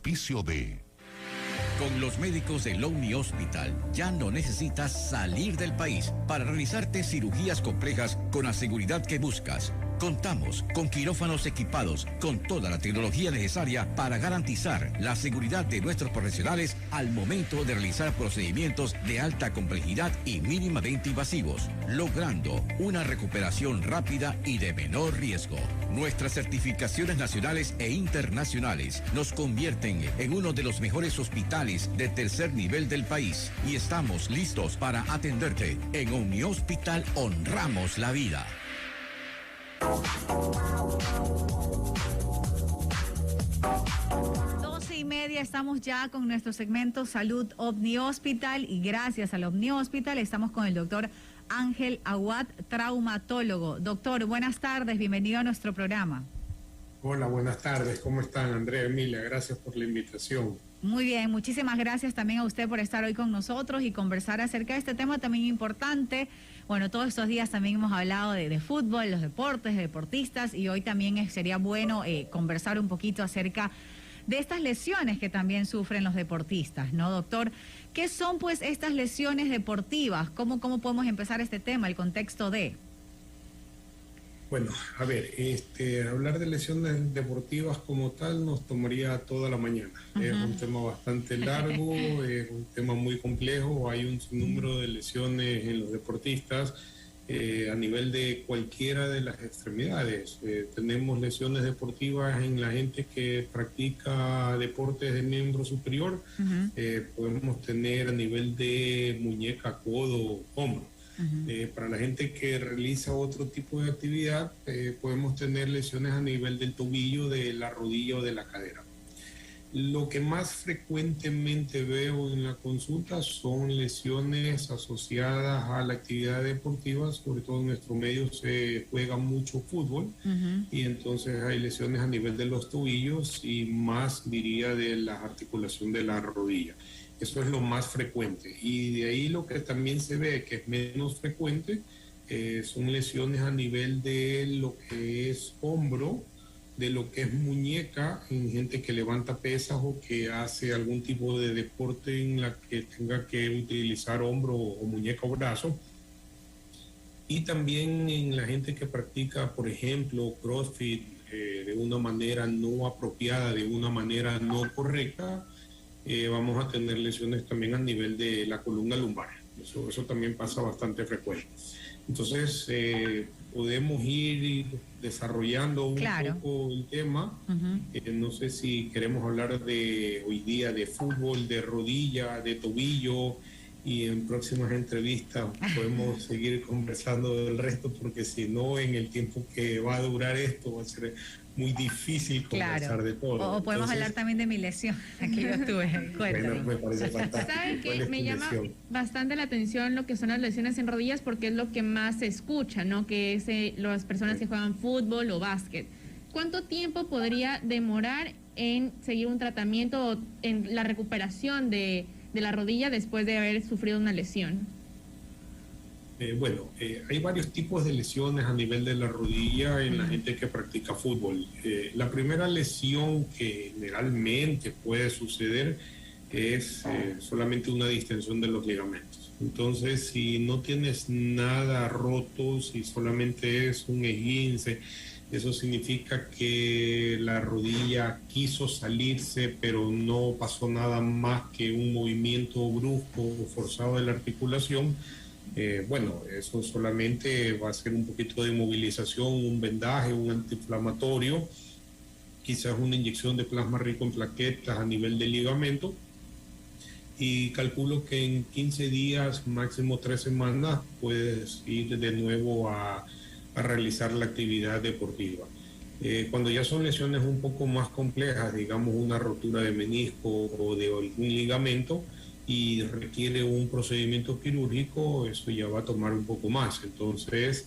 auspicio de... Con los médicos del Omni Hospital ya no necesitas salir del país para realizarte cirugías complejas con la seguridad que buscas. Contamos con quirófanos equipados con toda la tecnología necesaria para garantizar la seguridad de nuestros profesionales al momento de realizar procedimientos de alta complejidad y mínimamente invasivos, logrando una recuperación rápida y de menor riesgo. Nuestras certificaciones nacionales e internacionales nos convierten en uno de los mejores hospitales de tercer nivel del país y estamos listos para atenderte. En Omni Hospital honramos la vida. 12:30, estamos ya con nuestro segmento Salud Omni Hospital y gracias al Omni Hospital estamos con el doctor Ángel Aguad, traumatólogo. Doctor, buenas tardes, bienvenido a nuestro programa. Hola, buenas tardes, ¿cómo están? Andrea, Emilia, gracias por la invitación. Muy bien, muchísimas gracias también a usted por estar hoy con nosotros y conversar acerca de este tema también importante. Bueno, todos estos días también hemos hablado de fútbol, los deportes, de deportistas y hoy también sería bueno conversar un poquito acerca de estas lesiones que también sufren los deportistas, ¿no, doctor? ¿Qué son pues estas lesiones deportivas? ¿Cómo podemos empezar este tema, el contexto de...? Bueno, a ver, hablar de lesiones deportivas como tal nos tomaría toda la mañana. Es un tema bastante largo, es un tema muy complejo, hay un sinnúmero de lesiones en los deportistas a nivel de cualquiera de las extremidades. Tenemos lesiones deportivas en la gente que practica deportes de miembro superior, podemos tener a nivel de muñeca, codo, hombro. Para la gente que realiza otro tipo de actividad, podemos tener lesiones a nivel del tobillo, de la rodilla o de la cadera. Lo que más frecuentemente veo en la consulta son lesiones asociadas a la actividad deportiva, sobre todo en nuestro medio se juega mucho fútbol y entonces hay lesiones a nivel de los tobillos y más diría de la articulación de la rodilla. Eso es lo más frecuente. Y de ahí lo que también se ve que es menos frecuente son lesiones a nivel de lo que es hombro, de lo que es muñeca, en gente que levanta pesas o que hace algún tipo de deporte en la que tenga que utilizar hombro o muñeca o brazo. Y también en la gente que practica, por ejemplo, CrossFit de una manera no apropiada, de una manera no correcta, vamos a tener lesiones también a nivel de la columna lumbar. Eso también pasa bastante frecuente. Entonces, podemos ir desarrollando un poco el tema. No sé si queremos hablar de hoy día de fútbol, de rodilla, de tobillo, y en próximas entrevistas podemos seguir conversando del resto, porque si no, en el tiempo que va a durar esto va a ser muy difícil conversar de todo. O podemos hablar también de mi lesión. Aquí yo estuve. Bueno, me parece fantástico. ¿Saben qué? Me llama bastante la atención lo que son las lesiones en rodillas porque es lo que más se escucha, ¿no? Que es las personas que juegan fútbol o básquet. ¿Cuánto tiempo podría demorar en seguir un tratamiento o en la recuperación de la rodilla después de haber sufrido una lesión? Hay varios tipos de lesiones a nivel de la rodilla en la gente que practica fútbol. La primera lesión que generalmente puede suceder es solamente una distensión de los ligamentos. Entonces, si no tienes nada roto, si solamente es un esguince, eso significa que la rodilla quiso salirse, pero no pasó nada más que un movimiento brusco o forzado de la articulación. Eso solamente va a ser un poquito de movilización, un vendaje, un antiinflamatorio, quizás una inyección de plasma rico en plaquetas a nivel del ligamento. Y calculo que en 15 días, máximo 3 semanas, puedes ir de nuevo a realizar la actividad deportiva. Cuando ya son lesiones un poco más complejas, digamos una rotura de menisco o de algún ligamento, y requiere un procedimiento quirúrgico, eso ya va a tomar un poco más. Entonces,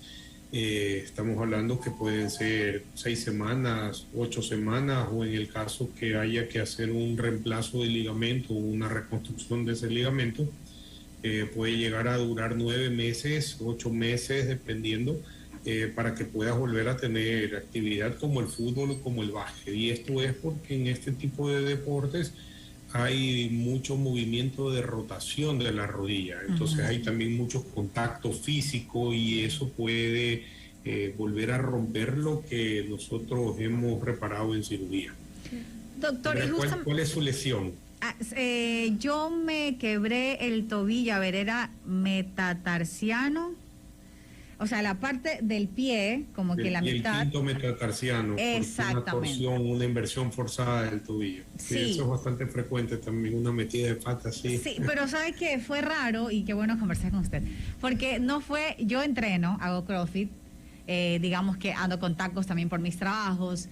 estamos hablando que pueden ser 6 semanas, 8 semanas, o en el caso que haya que hacer un reemplazo de ligamento, una reconstrucción de ese ligamento, puede llegar a durar 9 meses, 8 meses, dependiendo para que puedas volver a tener actividad como el fútbol o como el básquet. Y esto es porque en este tipo de deportes hay mucho movimiento de rotación de la rodilla, entonces hay también mucho contacto físico y eso puede volver a romper lo que nosotros hemos reparado en cirugía. Doctor, ¿Cuál es su lesión? Yo me quebré el tobillo, a ver, era metatarsiano, o sea, la parte del pie, como que la mitad. El quinto metatarsiano. Exactamente. Una inversión forzada del tobillo. Sí. Eso es bastante frecuente también, una metida de pata así. Sí, pero ¿sabe qué? Fue raro y qué bueno conversar con usted. Porque no fue, yo entreno, hago CrossFit, digamos que ando con tacos también por mis trabajos,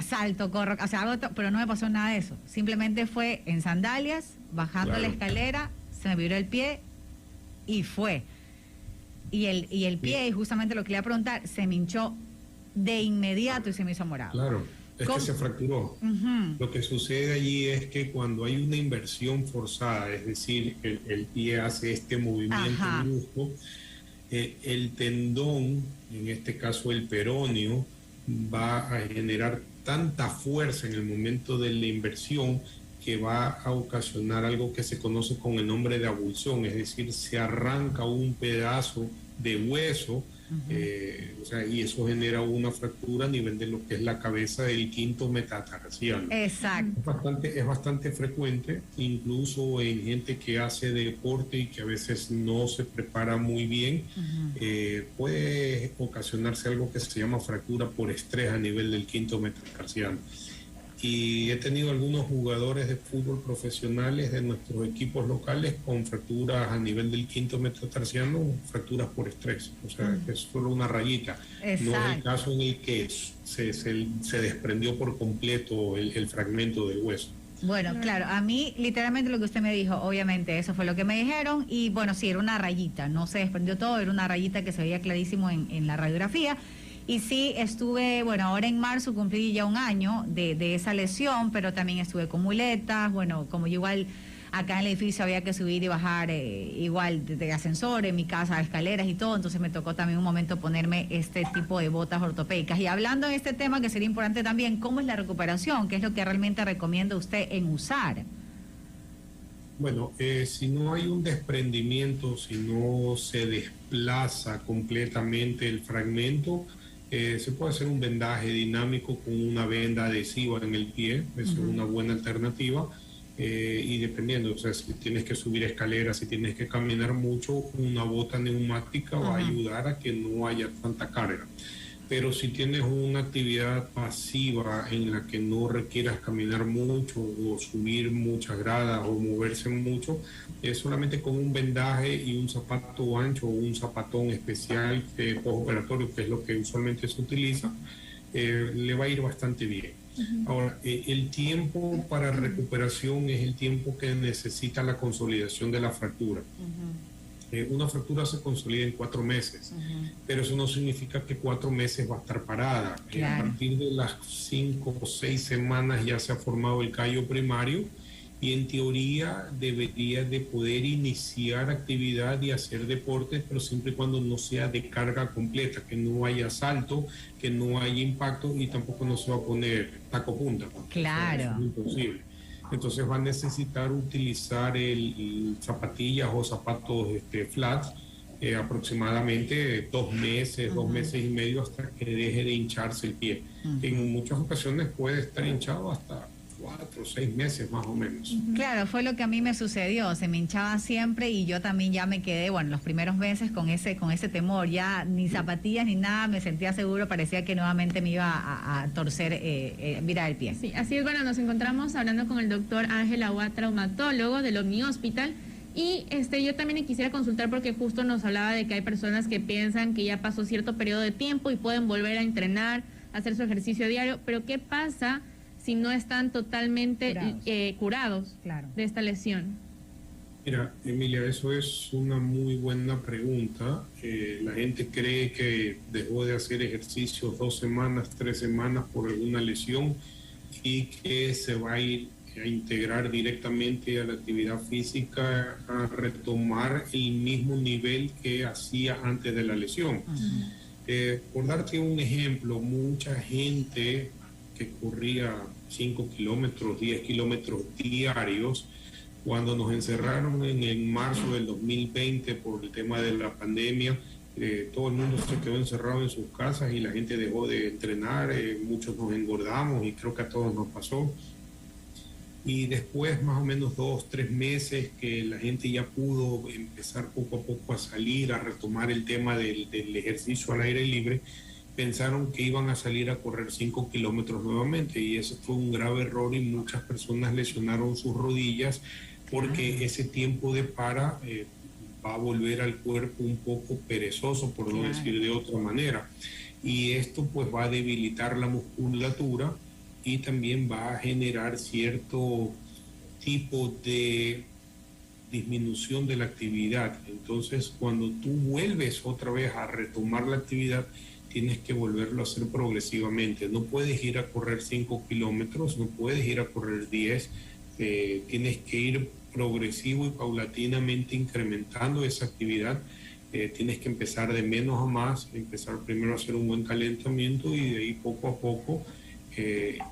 salto, corro, o sea, pero no me pasó nada de eso. Simplemente fue en sandalias, bajando la escalera, se me viró el pie y fue. Y el pie, y justamente lo que le iba a preguntar, se me hinchó de inmediato y se me hizo morado. Claro, es que se fracturó. Lo que sucede allí es que cuando hay una inversión forzada, es decir, el pie hace este movimiento brusco, el tendón, en este caso el peroneo, va a generar tanta fuerza en el momento de la inversión que va a ocasionar algo que se conoce con el nombre de abulsión, es decir, se arranca un pedazo de hueso, o sea, y eso genera una fractura a nivel de lo que es la cabeza del quinto metatarsiano. Exacto. Es bastante frecuente, incluso en gente que hace deporte y que a veces no se prepara muy bien, puede ocasionarse algo que se llama fractura por estrés a nivel del quinto metatarsiano. Y he tenido algunos jugadores de fútbol profesionales de nuestros equipos locales con fracturas a nivel del quinto metatarsiano, fracturas por estrés, o sea, que es solo una rayita. No es el caso en el que se desprendió por completo el fragmento del hueso. Bueno, claro, a mí literalmente lo que usted me dijo, obviamente eso fue lo que me dijeron y bueno, sí, era una rayita, no se desprendió todo, era una rayita que se veía clarísimo en la radiografía. Y sí, estuve, bueno, ahora en marzo cumplí ya un año de esa lesión, pero también estuve con muletas, bueno, como yo igual acá en el edificio había que subir y bajar igual de ascensor, en mi casa, escaleras y todo, entonces me tocó también un momento ponerme este tipo de botas ortopédicas. Y hablando de este tema que sería importante también, ¿cómo es la recuperación? ¿Qué es lo que realmente recomienda usted en usar? Bueno, si no hay un desprendimiento, si no se desplaza completamente el fragmento, se puede hacer un vendaje dinámico con una venda adhesiva en el pie, eso es una buena alternativa, y dependiendo, o sea, si tienes que subir escaleras, si tienes que caminar mucho, una bota neumática va a ayudar a que no haya tanta carga. Pero si tienes una actividad pasiva en la que no requieras caminar mucho o subir muchas gradas o moverse mucho, solamente con un vendaje y un zapato ancho o un zapatón especial postoperatorio, que es lo que usualmente se utiliza, le va a ir bastante bien. Ahora, el tiempo para recuperación es el tiempo que necesita la consolidación de la fractura. Una fractura se consolida en 4 meses, pero eso no significa que 4 meses va a estar parada. Claro. A partir de las 5 o 6 semanas ya se ha formado el callo primario y en teoría debería de poder iniciar actividad y hacer deporte, pero siempre y cuando no sea de carga completa, que no haya salto, que no haya impacto y tampoco no se va a poner taco punta. Claro. Eso es imposible. Entonces va a necesitar utilizar zapatillas o zapatos flats aproximadamente 2 meses, 2 meses y medio hasta que deje de hincharse el pie. En muchas ocasiones puede estar hinchado hasta 4 o 6 meses más o menos. Claro, fue lo que a mí me sucedió, se me hinchaba siempre y yo también ya me quedé, bueno, los primeros meses con ese temor, ya ni zapatillas ni nada, me sentía seguro, parecía que nuevamente me iba a torcer, virar el pie. Sí, así es, bueno, nos encontramos hablando con el doctor Ángel Aguad, traumatólogo del Omni Hospital. Y yo también le quisiera consultar porque justo nos hablaba de que hay personas que piensan que ya pasó cierto periodo de tiempo y pueden volver a entrenar, hacer su ejercicio diario, pero ¿qué pasa si no están totalmente curados de esta lesión? Mira, Emilia, eso es una muy buena pregunta. La gente cree que dejó de hacer ejercicios 2 semanas, 3 semanas por alguna lesión y que se va a ir a integrar directamente a la actividad física, a retomar el mismo nivel que hacía antes de la lesión. Por darte un ejemplo, mucha gente que corría 5 kilómetros, 10 kilómetros diarios, cuando nos encerraron en marzo del 2020 por el tema de la pandemia, todo el mundo se quedó encerrado en sus casas y la gente dejó de entrenar, muchos nos engordamos y creo que a todos nos pasó. Y después, más o menos 2, 3 meses, que la gente ya pudo empezar poco a poco a salir, a retomar el tema del ejercicio al aire libre, pensaron que iban a salir a correr 5 kilómetros nuevamente, y ese fue un grave error, y muchas personas lesionaron sus rodillas porque ese tiempo de para va a volver al cuerpo un poco perezoso, por no decir de otra manera, y esto pues va a debilitar la musculatura y también va a generar cierto tipo de disminución de la actividad. Entonces, cuando tú vuelves otra vez a retomar la actividad, tienes que volverlo a hacer progresivamente. No puedes ir a correr 5 kilómetros, no puedes ir a correr 10, tienes que ir progresivo y paulatinamente incrementando esa actividad. Tienes que empezar de menos a más, empezar primero a hacer un buen calentamiento y de ahí poco a poco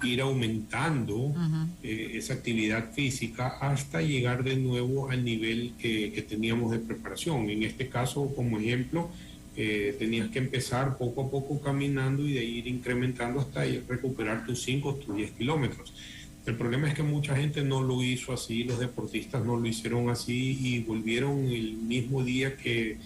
ir aumentando esa actividad física hasta llegar de nuevo al nivel que teníamos de preparación. En este caso, como ejemplo, tenías que empezar poco a poco caminando y de ir incrementando hasta recuperar tus 5 o tus 10 kilómetros. El problema es que mucha gente no lo hizo así, los deportistas no lo hicieron así y volvieron el mismo día que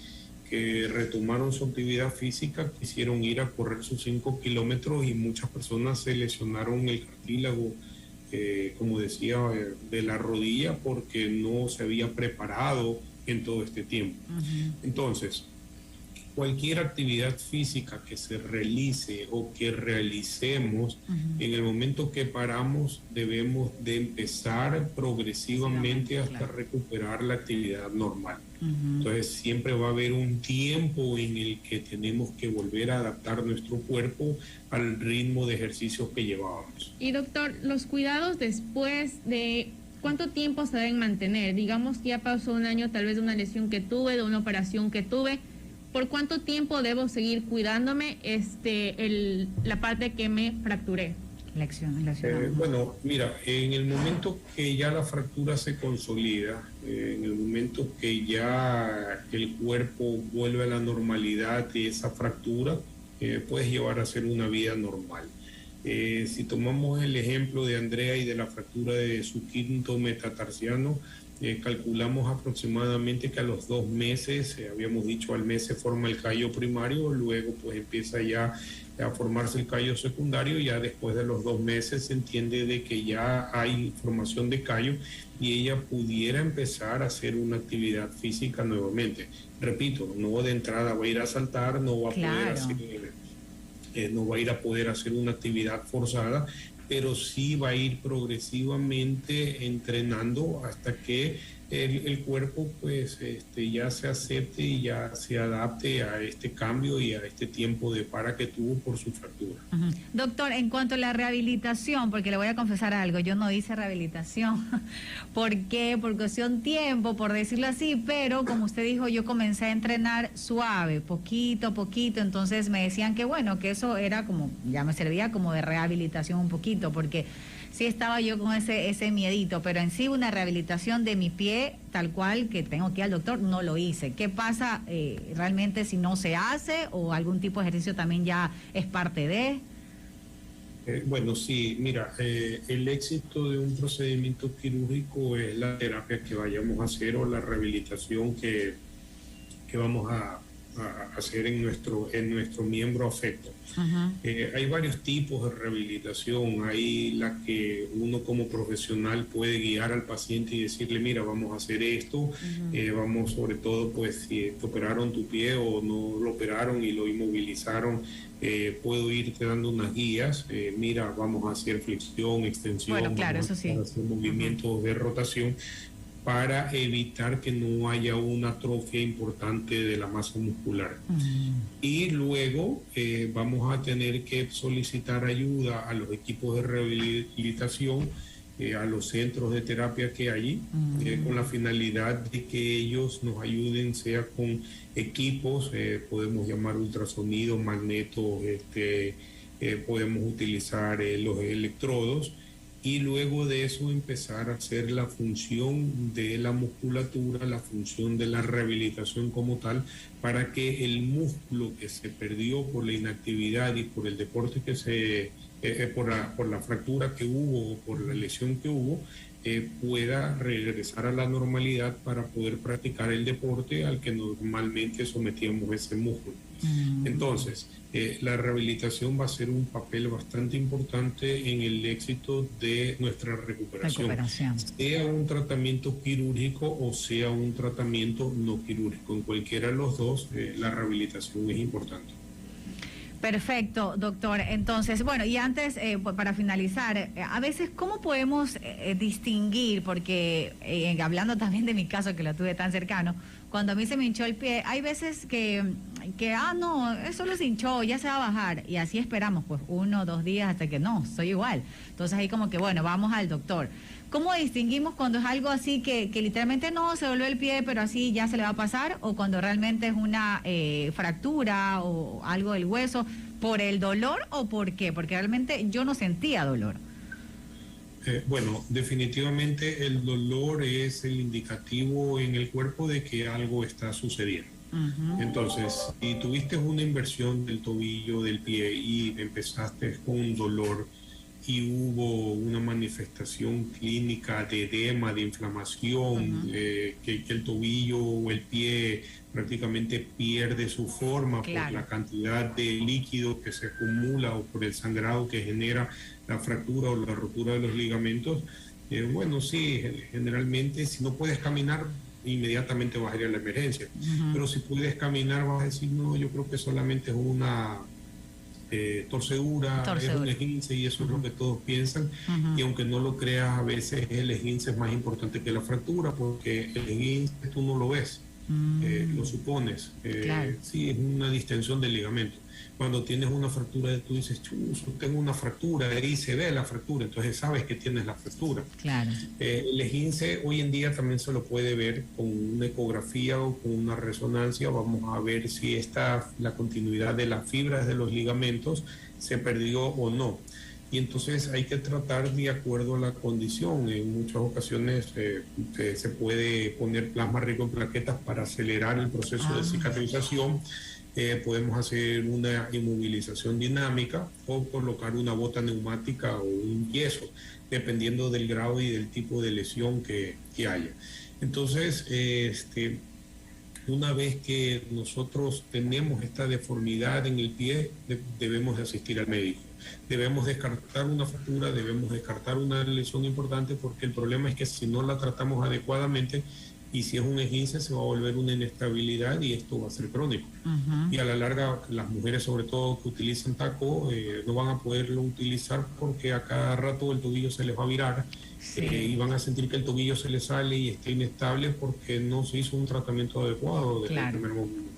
retomaron su actividad física, quisieron ir a correr sus 5 kilómetros y muchas personas se lesionaron el cartílago, como decía, de la rodilla, porque no se había preparado en todo este tiempo. Entonces, cualquier actividad física que se realice o que realicemos, en el momento que paramos debemos de empezar progresivamente hasta recuperar la actividad normal. Entonces siempre va a haber un tiempo en el que tenemos que volver a adaptar nuestro cuerpo al ritmo de ejercicios que llevábamos. Y doctor, los cuidados después de ¿cuánto tiempo se deben mantener? Digamos que ya pasó un año tal vez de una lesión que tuve, de una operación que tuve. ¿Por cuánto tiempo debo seguir cuidándome la parte que me fracturé? Bueno, mira, en el momento que ya la fractura se consolida, en el momento que ya el cuerpo vuelve a la normalidad de esa fractura, puedes llevar a hacer una vida normal. Si tomamos el ejemplo de Andrea y de la fractura de su quinto metatarsiano, calculamos aproximadamente que a los 2 meses, habíamos dicho al mes se forma el callo primario, luego pues empieza ya a formarse el callo secundario, ya después de los 2 meses se entiende de que ya hay formación de callo y ella pudiera empezar a hacer una actividad física nuevamente. Repito, no de entrada va a ir a saltar, no va a poder hacer, no va a ir a poder hacer una actividad forzada, pero sí va a ir progresivamente entrenando hasta que el cuerpo pues ya se acepte y ya se adapte a este cambio y a este tiempo de para que tuvo por su fractura. Doctor, en cuanto a la rehabilitación, porque le voy a confesar algo, yo no hice rehabilitación. ¿Por qué? Por cuestión tiempo, por decirlo así, pero como usted dijo, yo comencé a entrenar suave, poquito a poquito, entonces me decían que bueno, que eso era como, ya me servía como de rehabilitación un poquito, porque sí estaba yo con ese miedito, pero en sí una rehabilitación de mi pie, tal cual que tengo que ir al doctor, no lo hice. ¿Qué pasa realmente si no se hace o algún tipo de ejercicio también ya es parte de? Bueno, sí, mira, el éxito de un procedimiento quirúrgico es la terapia que vayamos a hacer o la rehabilitación que vamos a hacer en nuestro miembro afecto. Hay varios tipos de rehabilitación. Hay la que uno como profesional puede guiar al paciente y decirle, mira, vamos a hacer esto, vamos sobre todo, pues si te operaron tu pie o no lo operaron y lo inmovilizaron, puedo irte dando unas guías, mira, vamos a hacer flexión, extensión, bueno, claro, eso sí, hacer movimientos de rotación, para evitar que no haya una atrofia importante de la masa muscular. Y luego vamos a tener que solicitar ayuda a los equipos de rehabilitación a los centros de terapia que hay, con la finalidad de que ellos nos ayuden, sea con equipos, podemos llamar ultrasonido, magneto, podemos utilizar los electrodos, y luego de eso empezar a hacer la función de la musculatura, la función de la rehabilitación como tal, para que el músculo que se perdió por la inactividad y por el deporte que por la fractura que hubo o por la lesión que hubo, pueda regresar a la normalidad para poder practicar el deporte al que normalmente sometíamos ese músculo. Entonces, la rehabilitación va a ser un papel bastante importante en el éxito de nuestra recuperación. Sea un tratamiento quirúrgico o sea un tratamiento no quirúrgico. En cualquiera de los dos, la rehabilitación es importante. Perfecto, doctor. Entonces, bueno, y antes, para finalizar, a veces, ¿cómo podemos distinguir? Porque hablando también de mi caso, que lo tuve tan cercano, cuando a mí se me hinchó el pie, hay veces que no, eso lo se hinchó, ya se va a bajar, y así esperamos, pues 1 o 2 días hasta que no, soy igual. Entonces ahí como que, bueno, vamos al doctor. ¿Cómo distinguimos cuando es algo así que literalmente no se volvió el pie, pero así ya se le va a pasar, o cuando realmente es una fractura o algo del hueso, por el dolor o por qué? Porque realmente yo no sentía dolor. Bueno, definitivamente el dolor es el indicativo en el cuerpo de que algo está sucediendo. Entonces, si tuviste una inversión del tobillo, del pie, y empezaste con un dolor y hubo una manifestación clínica de edema, de inflamación, que el tobillo o el pie prácticamente pierde su forma por la cantidad de líquido que se acumula o por el sangrado que genera la fractura o la rotura de los ligamentos, bueno, sí, generalmente si no puedes caminar, inmediatamente vas a ir a la emergencia. Pero si puedes caminar, vas a decir, no, yo creo que solamente es una torcedura, es un esguince, y eso es lo que todos piensan. Y aunque no lo creas, a veces el esguince es más importante que la fractura, porque el esguince tú no lo ves, lo supones. Sí, es una distensión del ligamento. Cuando tienes una fractura, tú dices, tengo una fractura, ahí se ve la fractura, entonces sabes que tienes la fractura. El esguince hoy en día también se lo puede ver con una ecografía o con una resonancia. Vamos a ver si la continuidad de las fibras de los ligamentos se perdió o no. Y entonces hay que tratar de acuerdo a la condición. En muchas ocasiones se puede poner plasma rico en plaquetas para acelerar el proceso de cicatrización. Podemos hacer una inmovilización dinámica o colocar una bota neumática o un yeso, dependiendo del grado y del tipo de lesión que haya. Entonces, una vez que nosotros tenemos esta deformidad en el pie, debemos de asistir al médico. Debemos descartar una fractura, debemos descartar una lesión importante, porque el problema es que si no la tratamos adecuadamente, y si es un esguince, se va a volver una inestabilidad y esto va a ser crónico. Y a la larga, las mujeres, sobre todo que utilizan taco, no van a poderlo utilizar porque a cada rato el tobillo se les va a virar y van a sentir que el tobillo se les sale y está inestable porque no se hizo un tratamiento adecuado desde el primer momento.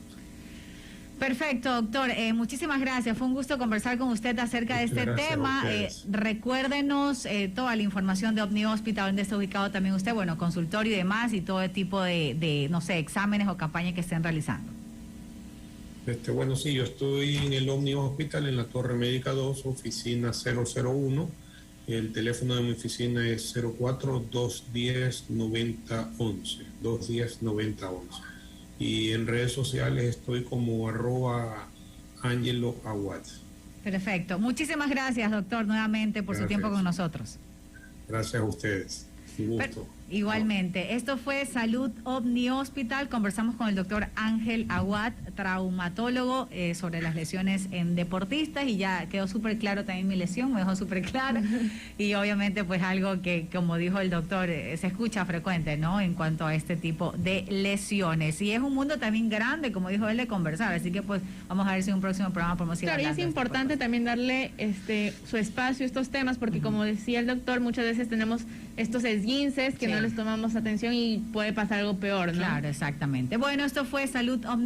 Perfecto, doctor. Muchísimas gracias. Fue un gusto conversar con usted acerca de este tema. Recuérdenos toda la información de Omni Hospital, donde está ubicado también usted, bueno, consultorio y demás, y todo tipo de no sé, exámenes o campañas que estén realizando. Bueno, sí, yo estoy en el Omni Hospital, en la Torre Médica 2, oficina 001. El teléfono de mi oficina es 04-210-9011. 210-9011. Y en redes sociales estoy como @AngeloAguad. Perfecto. Muchísimas gracias, doctor, nuevamente por su tiempo con nosotros. Gracias a ustedes. Un gusto. Igualmente. Esto fue Salud Omni Hospital. Conversamos con el doctor Ángel Aguad, traumatólogo, sobre las lesiones en deportistas, y ya quedó súper claro también mi lesión, me dejó súper claro. Y obviamente pues algo que, como dijo el doctor, se escucha frecuente, ¿no? En cuanto a este tipo de lesiones. Y es un mundo también grande, como dijo él, de conversar. Así que pues vamos a ver si en un próximo programa podemos ir hablando. Claro, y es importante también darle su espacio a estos temas, porque como decía el doctor, muchas veces tenemos estos esguinces que no les tomamos atención y puede pasar algo peor, ¿no? Claro, exactamente. Bueno, esto fue Salud Omni.